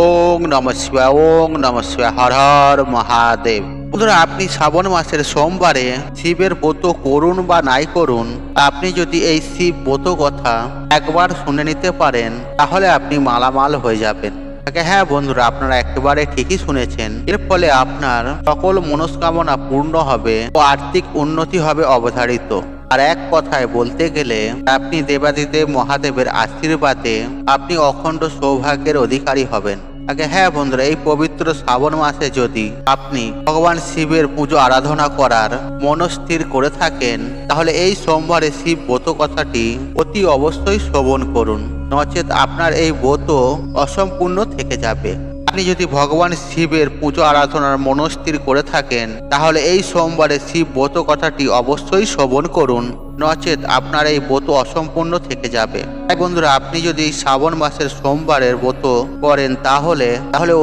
ওং নমঃ শিবায়, ওং নমঃ শিবায়, হর হর মহাদেব। বন্ধুরা, আপনি শ্রাবণ মাসের সোমবারে শিবের ব্রত করুন বা নাই করুন, আপনি যদি এই শিব ব্রত কথা একবার শুনে নিতে পারেন তাহলে আপনি মালামাল হয়ে যাবেন। হ্যাঁ বন্ধুরা, আপনারা একেবারে ঠিকই শুনেছেন। এর ফলে আপনার সকল মনস্কামনা পূর্ণ হবে ও আর্থিক উন্নতি হবে অবধারিত। আর এক কথায় বলতে গেলে আপনি দেবাদিদেব মহাদেবের আশীর্বাদে আপনি অখণ্ড সৌভাগ্যের অধিকারী হবেন। হ্যাঁ বন্ধুরা, এই পবিত্র শ্রাবণ মাসে যদি আপনি ভগবান শিবের পুজো আরাধনা করার মনস্থির করে থাকেন তাহলে এই সোমবারে শিব ব্রত কথাটি অতি অবশ্যই শ্রবণ করুন, নচেত আপনার এই ব্রত অসম্পূর্ণ থেকে যাবে। আপনি যদি ভগবান শিবের পুজো আরাধনার মনস্থির করে থাকেন তাহলে এই সোমবারে শিব ব্রত কথাটি অবশ্যই শ্রবণ করুন, নচেত আপনার এই ব্রত অসম্পূর্ণ থেকে যাবে। তাই বন্ধুরা, আপনি যদি শ্রাবণ মাসের সোমবারের ব্রত করেন তাহলে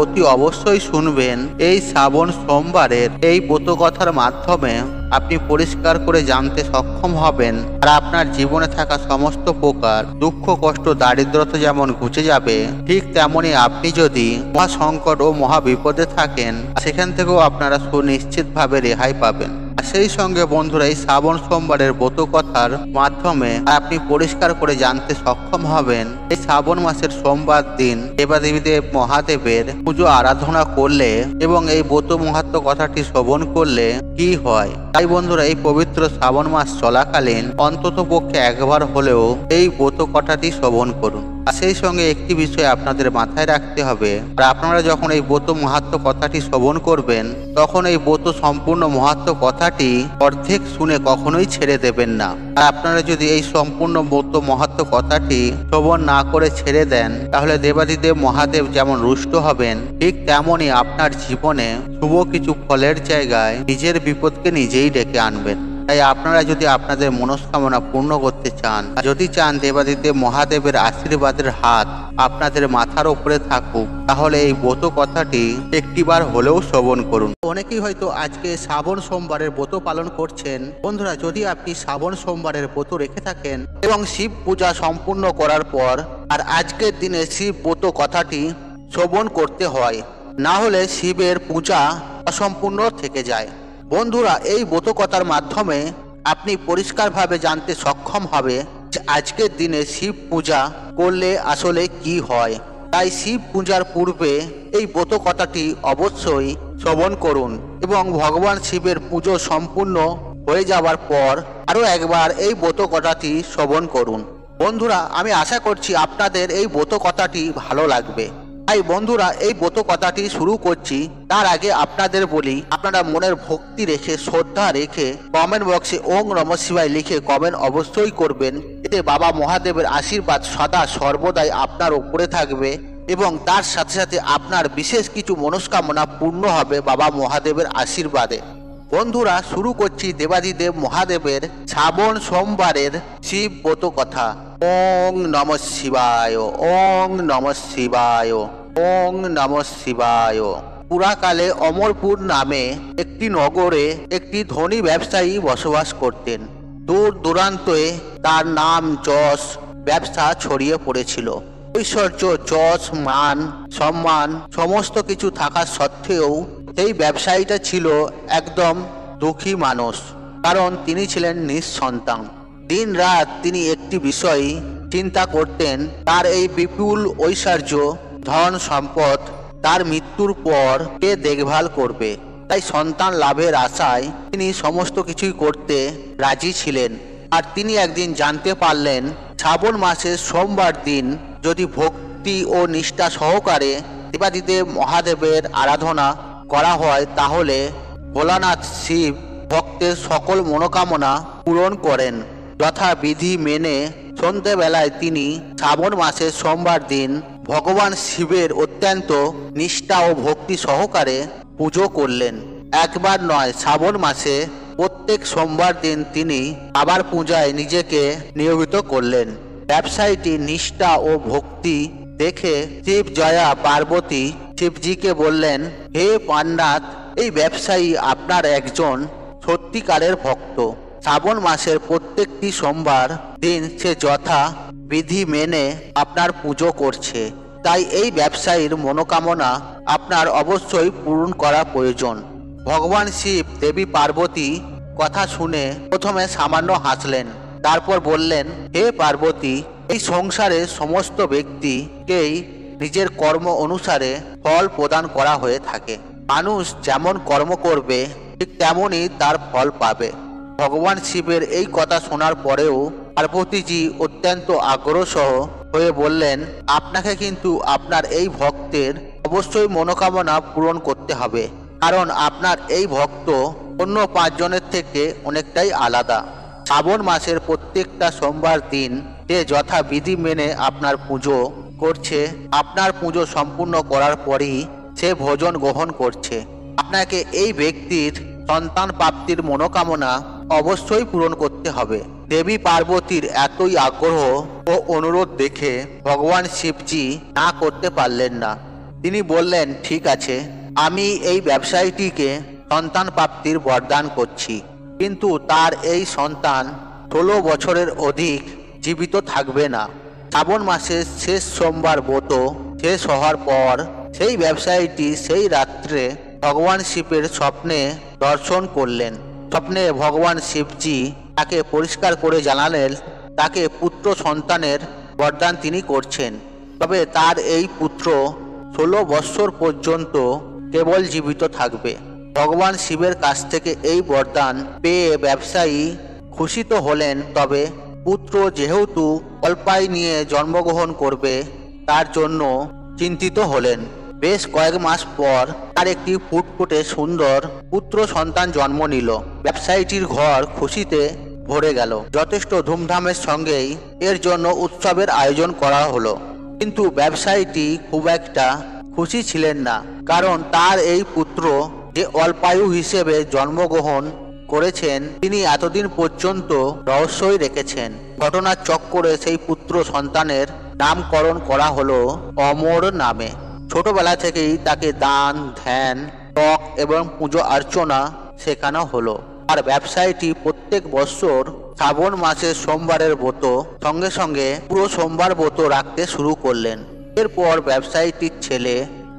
অতি অবশ্যই শুনবেন এই শ্রাবণ সোমবারের এই ব্রত কথার মাধ্যমে আপনি পরিষ্কার করে জানতে সক্ষম হবেন। আর আপনার জীবনে থাকা সমস্ত প্রকার দুঃখ কষ্ট দারিদ্রতা যেমন ঘুচে যাবে, ঠিক তেমনি আপনি যদি মহা সংকট ও মহা বিপদে থাকেন সেখান থেকেও আপনারা সুনিশ্চিতভাবে রেহাই পাবেন। সেই সঙ্গে বন্ধুরা, এই শ্রাবণ সোমবারের ব্রত কথার মাধ্যমে আপনি পরিষ্কার করে জানতে সক্ষম হবেন এই শ্রাবণ মাসের সোমবার দিন দেবাদেবীদেব মহাদেবের পুজো আরাধনা করলে এবং এই ব্রত মহাত্ম্য কথাটি শ্রবণ করলে কি হয়। তাই বন্ধুরা, এই পবিত্র শ্রাবণ মাস চলাকালীন অন্তত পক্ষে একবার হলেও এই ব্রত কথাটি শ্রবণ করুন। আর সেই সঙ্গে একটি বিষয় আপনাদের মাথায় রাখতে হবে, আর আপনারা যখন এই ব্রত মাহাত্ম্য কথাটি শ্রবণ করবেন তখন এই ব্রত সম্পূর্ণ মাহাত্ম্য কথাটি অর্ধেক শুনে কখনোই ছেড়ে দেবেন না। আর আপনারা যদি এই সম্পূর্ণ ব্রত মাহাত্ম্য কথাটি শ্রবণ না করে ছেড়ে দেন তাহলে দেবাদিদেব মহাদেব যেমন রুষ্ট হবেন, ঠিক তেমনই আপনার জীবনে শুভ কিছু ফলের জায়গায় নিজের বিপদকে নিজেই ডেকে আনবেন। তাই আপনারা যদি আপনাদের মনস্কামনা পূর্ণ করতে চান, যদি চান দেবাদিদেব মহাদেবের আশীর্বাদের হাত আপনাদের মাথার উপরে থাকুক, তাহলে এই ব্রত কথাটি একটিবার হলেও শ্রবণ করুন। অনেকেই হয়তো আজকে শ্রাবণ সোমবারের ব্রত পালন করছেন। বন্ধুরা, যদি আপনি শ্রাবণ সোমবারের ব্রত রেখে থাকেন এবং শিব পূজা সম্পূর্ণ করার পর আর আজকের দিনে শিব ব্রত কথাটি শ্রবণ করতে হয়, না হলে শিবের পূজা অসম্পূর্ণ থেকে যায়। বন্ধুরা, এই ব্রত কথার মাধ্যমে আপনি পরিষ্কারভাবে জানতে সক্ষম হবে যে আজকের দিনে শিব পূজা করলে আসলে কি হয়। তাই শিব পূজার পূর্বে এই ব্রত কথাটি অবশ্যই শ্রবণ করুন এবং ভগবান শিবের পুজো সম্পূর্ণ হয়ে যাওয়ার পর আরও একবার এই ব্রত কথাটি শ্রবণ করুন। বন্ধুরা, আমি আশা করছি আপনাদের এই ব্রত কথাটি ভালো লাগবে। তাই বন্ধুরা, এই ব্রত কথাটি শুরু করছি। তার আগে আপনাদের বলি, আপনারা মনের ভক্তি রেখে শ্রদ্ধা রেখে কমেন্ট বক্সে ওং নমঃ শিবায় লিখে কমেন্ট অবশ্যই করবেন। এতে বাবা মহাদেবের আশীর্বাদ সদা সর্বদাই আপনার উপরে থাকবে এবং তার সাথে সাথে আপনার বিশেষ কিছু মনস্কামনা পূর্ণ হবে বাবা মহাদেবের আশীর্বাদে। বন্ধুরা, শুরু করছি দেবাদিদেব মহাদেবের শ্রাবণ সোমবারের শিব ব্রত কথা। ওং নমঃ শিবায়, ওং নমঃ শিবায়, ওং নমঃ শিবায়। পুরাকালে অমরপুর নামে একটি নগরে একটি ধনী ব্যবসায়ী বসবাস করতেন। দূর দূরান্তে তার নাম যশ ব্যবসা ছড়িয়ে পড়েছিল। ঐশ্বর্য, যশ, মান, সম্মান সমস্ত কিছু থাকা সত্ত্বেও সেই ব্যবসায়ীটা ছিল একদম দুঃখী মানুষ, কারণ তিনি ছিলেন নিঃসন্তান। দিন রাত তিনি একটি বিষয় চিন্তা করতেন, তার এই বিপুল ঐশ্বর্য, ধন সম্পদ তার মৃত্যুর পর কে দেখভাল করবে। তাই সন্তান লাভের আশায় তিনি সমস্ত কিছুই করতে রাজি ছিলেন। আর তিনি একদিন জানতে পারলেন শ্রাবণ মাসের সোমবার দিন যদি ভক্তি ও নিষ্ঠা সহকারে দেবাদিদেব মহাদেবের আরাধনা করা হয় তাহলে ভোলানাথ শিব ভক্তের সকল মনোকামনা পূরণ করেন। যথাবিধি মেনে সন্ধ্যেবেলায় তিনি শ্রাবণ মাসের সোমবার দিন ভগবান শিবের অত্যন্ত নিষ্ঠা ও ভক্তি সহকারে পুজো করলেন। একবার নয়, শ্রাবণ মাসে প্রত্যেক সোমবার দিন তিনি আবার পূজায় নিজেকে নিয়োজিত করলেন। ব্যবসায়ীটি নিষ্ঠা ও ভক্তি দেখে শিব জয়া পার্বতী শিবজিকে বললেন, হে পান্নাথ, এই ব্যবসায়ী আপনার একজন সত্যিকারের ভক্ত। শ্রাবণ মাসের প্রত্যেকটি সোমবার দিন সে যথা বিধি মেনে আপনার পুজো করছে। তাই এই ব্যবসায়ীর মনোকামনা আপনার অবশ্যই পূরণ করা প্রয়োজন। ভগবান শিব দেবী পার্বতী কথা শুনে প্রথমে সামান্য হাসলেন, তারপর বললেন, হে পার্বতী, এই সংসারে সমস্ত ব্যক্তিকেই নিজের কর্ম অনুসারে ফল প্রদান করা হয়ে থাকে। মানুষ যেমন কর্ম করবে ঠিক তেমনই তার ফল পাবে। ভগবান শিবের এই কথা শোনার পরেও পার্বতীজি অত্যন্ত আগ্রহসহ হয়ে বললেন, আপনাকে কিন্তু আপনার এই ভক্তের অবশ্যই মনোকামনা পূরণ করতে হবে, কারণ আপনার এই ভক্ত অন্য 5 জনের থেকে অনেকটাই আলাদা। শ্রাবণ মাসের প্রত্যেকটা সোমবার দিন সে যথাবিধি মেনে আপনার পুজো করছে। আপনার পুজো সম্পূর্ণ করার পরই সে ভোজন গ্রহণ করছে। আপনাকে এই ব্যক্তির সন্তান প্রাপ্তির মনোকামনা অবশ্যই পূরণ করতে হবে। দেবী পার্বতীর এতই আগ্রহ ও অনুরোধ দেখে ভগবান শিবজি না করতে পারলেন না। তিনি বললেন, ঠিক আছে, আমি এই ব্যবসায়ীটিকে সন্তান প্রাপ্তির বরদান করছি, কিন্তু তার এই সন্তান 16 বছরের অধিক জীবিত থাকবে না। শ্রাবণ মাসের শেষ সোমবার ব্রত শেষ হওয়ার পর সেই ব্যবসায়ীটি সেই রাত্রে ভগবান শিবের স্বপ্নে দর্শন করলেন। স্বপ্নে ভগবান শিবজি তাকে পরিষ্কার করে জানালেন তাকে পুত্র সন্তানের বরদান তিনি করছেন, তবে তার এই পুত্র 16 বৎসর পর্যন্ত কেবল জীবিত থাকবে। ভগবান শিবের কাছ থেকে এই বরদান পেয়ে ব্যবসায়ী খুশি তো হলেন, তবে পুত্র যেহেতু অল্পায় নিয়ে জন্মগ্রহণ করবে তার জন্য চিন্তিত হলেন। বেশ কয়েক মাস পর তার একটি ফুটফুটে সুন্দর পুত্র সন্তান জন্ম নিল। ব্যবসায়ীটির ঘর খুশিতে ভরে গেল। যথেষ্ট ধুমধামের সঙ্গেই এর জন্য উৎসবের আয়োজন করা হলো, কিন্তু ব্যবসায়ীটি খুব একটা খুশি ছিলেন না, কারণ তার এই পুত্র যে অল্পায়ু হিসেবে জন্মগ্রহণ করেছেন তিনি এতদিন পর্যন্ত রহস্যই রেখেছেন। ঘটনার চক্করে সেই পুত্র সন্তানের নামকরণ করা হলো অমর নামে। ছোটবেলা থেকেই তাকে দান, ধ্যান, তপ এবং পুজো অর্চনা শেখানো হলো। আর ব্যবসায়ীটি প্রত্যেক বছর শ্রাবণ মাসের সোমবারের ব্রত সঙ্গে সঙ্গে পুরো সোমবার ব্রত রাখতে শুরু করলেন। এরপর ব্যবসায়ীটির ছেলে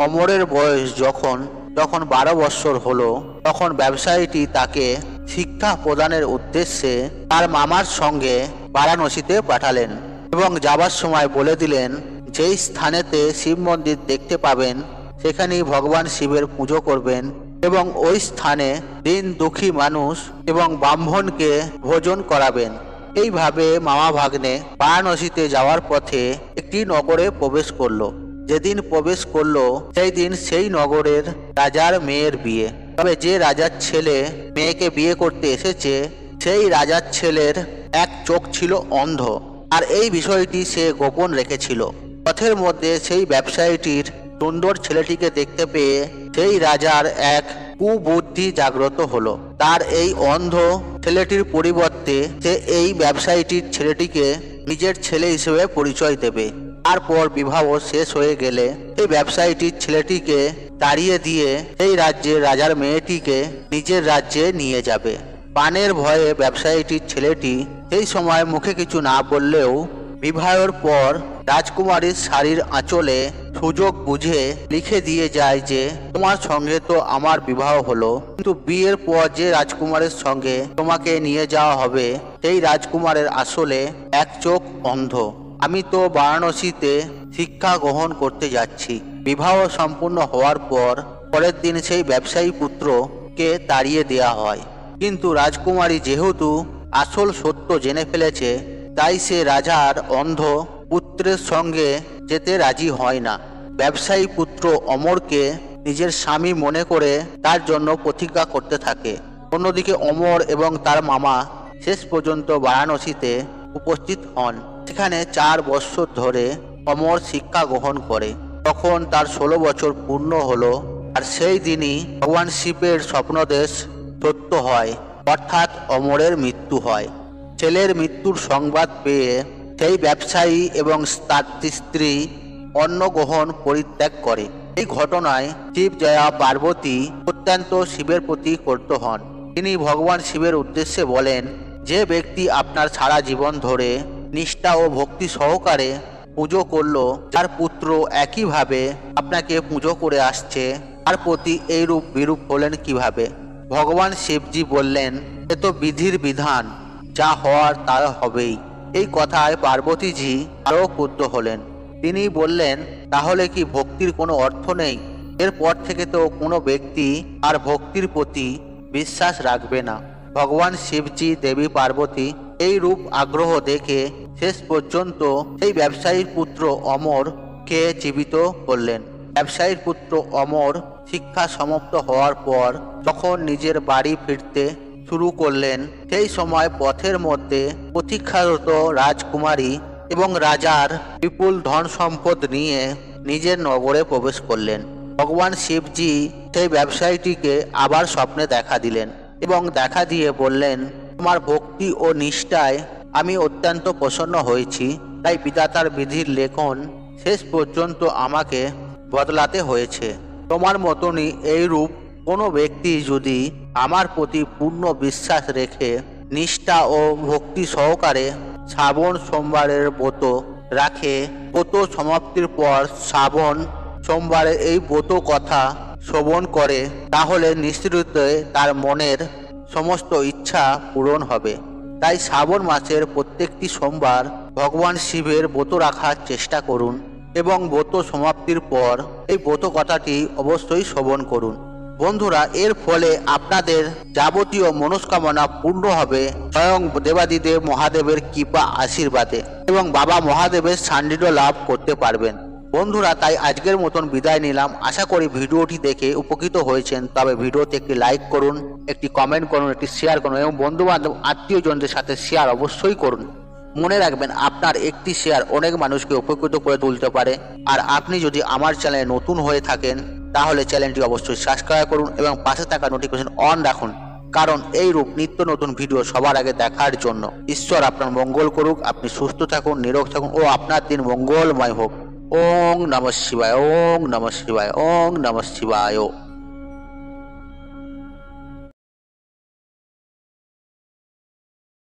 অমরের বয়স যখন 12 বৎসর হলো, তখন ব্যবসায়ীটি তাকে শিক্ষা প্রদানের উদ্দেশ্যে তার মামার সঙ্গে বারাণসীতে পাঠালেন এবং যাবার সময় বলে দিলেন, যেই স্থানেতে শিব মন্দির দেখতে পাবেন সেখানেই ভগবান শিবের পুজো করবেন এবং ওই স্থানে দিন দুঃখী মানুষ এবং ব্রাহ্মণকে ভোজন করাবেন। এইভাবে মামা ভাগ্নে বারাণসীতে যাওয়ার পথে একটি নগরে প্রবেশ করলো। যেদিন প্রবেশ করলো সেই দিন সেই নগরের রাজার মেয়ের বিয়ে। তবে যে রাজার ছেলে মেয়েকে বিয়ে করতে এসেছে সেই রাজার ছেলের এক চোখ ছিল অন্ধ, আর এই বিষয়টি সে গোপন রেখেছিল। পথের মধ্যে সেই ব্যবসায়ীটির সুন্দর ছেলেটিকে দেখতে পেয়ে সেই রাজার এক কুবুদ্ধি জাগ্রত হলো। তার এই অন্ধ ছেলেটির পরিবর্তে সে এই ব্যবসায়ীটির ছেলেটিকে নিজের ছেলে হিসেবে পরিচয় দেবে। তারপর বিবাহ শেষ হয়ে গেলে এই ব্যবসায়ীটির ছেলেটিকে তাড়িয়ে দিয়ে সেই রাজ্যের রাজার মেয়েটিকে নিজের রাজ্যে নিয়ে যাবে। প্রাণের ভয়ে ব্যবসায়ীটির ছেলেটি সেই সময় মুখে কিছু না বললেও বিবাহের পর রাজকুমারীর শাড়ির আঁচলে সুযোগ বুঝে লিখে দিয়ে যায় যে তোমার সঙ্গে তো আমার বিবাহ হলো, কিন্তু বিয়ের পর যে রাজকুমারের সঙ্গে তোমাকে নিয়ে যাওয়া হবে সেই রাজকুমারের আসলে এক চোখ অন্ধ। আমি তো বারাণসীতে শিক্ষা গ্রহণ করতে যাচ্ছি। বিবাহ সম্পূর্ণ হওয়ার পর পরের দিন সেই ব্যবসায়ী পুত্রকে তাড়িয়ে দেওয়া হয়, কিন্তু রাজকুমারী যেহেতু আসল সত্য জেনে ফেলেছে তাই সে রাজার অন্ধ পুত্রের সঙ্গে যেতে রাজি হয় না। ব্যবসায়ী পুত্র অমরকে নিজের স্বামী মনে করে তার জন্য প্রতিজ্ঞা করতে থাকে। অন্যদিকে অমর এবং তার মামা শেষ পর্যন্ত বারাণসীতে উপস্থিত হন। সেখানে 4 বৎসর ধরে অমর শিক্ষা গ্রহণ করে। তখন তার 16 বছর পূর্ণ হলো, আর সেই দিনই ভগবান শিবের স্বপ্নদেশ সত্য হয়, অর্থাৎ অমরের মৃত্যু হয়। ছেলের মৃত্যুর সংবাদ পেয়ে সেই ব্যবসায়ী এবং তার স্ত্রী অন্ন গ্রহণ পরিত্যাগ করে। এই ঘটনায় শিব জয়া পার্বতী অত্যন্ত শিবের প্রতি ক্রুদ্ধ হন। তিনি ভগবান শিবের উদ্দেশ্যে বলেন, যে ব্যক্তি আপনার সারা জীবন ধরে নিষ্ঠা ও ভক্তি সহকারে পুজো করলো, যার পুত্র একইভাবে আপনাকে পুজো করে আসছে, তার প্রতি এইরূপ বিরূপ হলেন কিভাবে? ভগবান শিবজি বললেন, এ তো বিধির বিধান, যা হওয়ার তা হবেই। এই কথায় পার্বতীজি আরও ক্রুদ্ধ হলেন। তিনি বললেন, তাহলে কি ভক্তির কোনো অর্থ নেই? এরপর থেকে তো কোনো ব্যক্তি আর ভক্তির প্রতি বিশ্বাস রাখবে না। ভগবান শিবজি দেবী পার্বতী এই রূপ আগ্রহ দেখে শেষ পর্যন্ত সেই ব্যবসায়ীর পুত্র অমরকে জীবিত করলেন। ব্যবসায়ীর পুত্র অমর শিক্ষা সমাপ্ত হওয়ার পর যখন নিজের বাড়ি ফিরতে শুরু করলেন, সেই সময় পথের মধ্যে প্রতীক্ষারত রাজকুমারী এবং রাজার বিপুল ধন সম্পদ নিয়ে নিজের নগরে প্রবেশ করলেন। ভগবান শিবজি সেই ব্যবসায়ীটিকে আবার স্বপ্নে দেখা দিলেন এবং দেখা দিয়ে বললেন, তোমার ভক্তি ও নিষ্ঠায় আমি অত্যন্ত প্রসন্ন হয়েছি, তাই বিধাতার বিধির লেখন শেষ পর্যন্ত আমাকে বদলাতে হয়েছে। তোমার মতনই এইরূপ কোনো ব্যক্তি যদি আমার প্রতি পূর্ণ বিশ্বাস রেখে নিষ্ঠা ও ভক্তি সহকারে শ্রাবণ সোমবারের ব্রত রাখে, ব্রত সমাপ্তির পর শ্রাবণ সোমবারে এই ব্রত কথা শ্রবণ করে, তাহলে নিশ্চিতই তার মনের সমস্ত ইচ্ছা পূরণ হবে। তাই শ্রাবণ মাসের প্রত্যেকটি সোমবার ভগবান শিবের ব্রত রাখার চেষ্টা করুন এবং ব্রত সমাপ্তির পর এই ব্রত কথাটি অবশ্যই শ্রবণ করুন। বন্ধুরা, এর ফলে আপনাদের যাবতীয় মনস্কামনা পূর্ণ হবে স্বয়ং দেবাদিদেব মহাদেবের কৃপা আশীর্বাদে এবং বাবা মহাদেবের সান্নিধ্য লাভ করতে পারবেন। বন্ধুরা, তাই আজকের মতন বিদায় নিলাম। আশা করি ভিডিওটি দেখে উপকৃত হয়েছেন। তবে ভিডিওতে একটি লাইক করুন, একটি কমেন্ট করুন, একটি শেয়ার করুন এবং বন্ধুবান্ধব আত্মীয়জনদের সাথে শেয়ার অবশ্যই করুন। মনে রাখবেন, আপনার একটি শেয়ার অনেক মানুষকে উপকৃত করে তুলতে পারে। আর আপনি যদি আমার চ্যানেলে নতুন হয়ে থাকেন তাহলে চ্যানেলটি অবশ্যই সাবস্ক্রাইব করুন এবং পাশে থাকা নোটিফিকেশন অন রাখুন, কারণ এই রূপ নিত্য নতুন ভিডিও সবার আগে দেখার জন্য। ঈশ্বর আপনার মঙ্গল করুক, আপনি সুস্থ থাকুন, নিরোগ থাকুন ও আপনার দিন মঙ্গলময় হোক। ওং নমঃ শিবায়, ওং নমঃ শিবায়, ওং নমঃ শিবায়।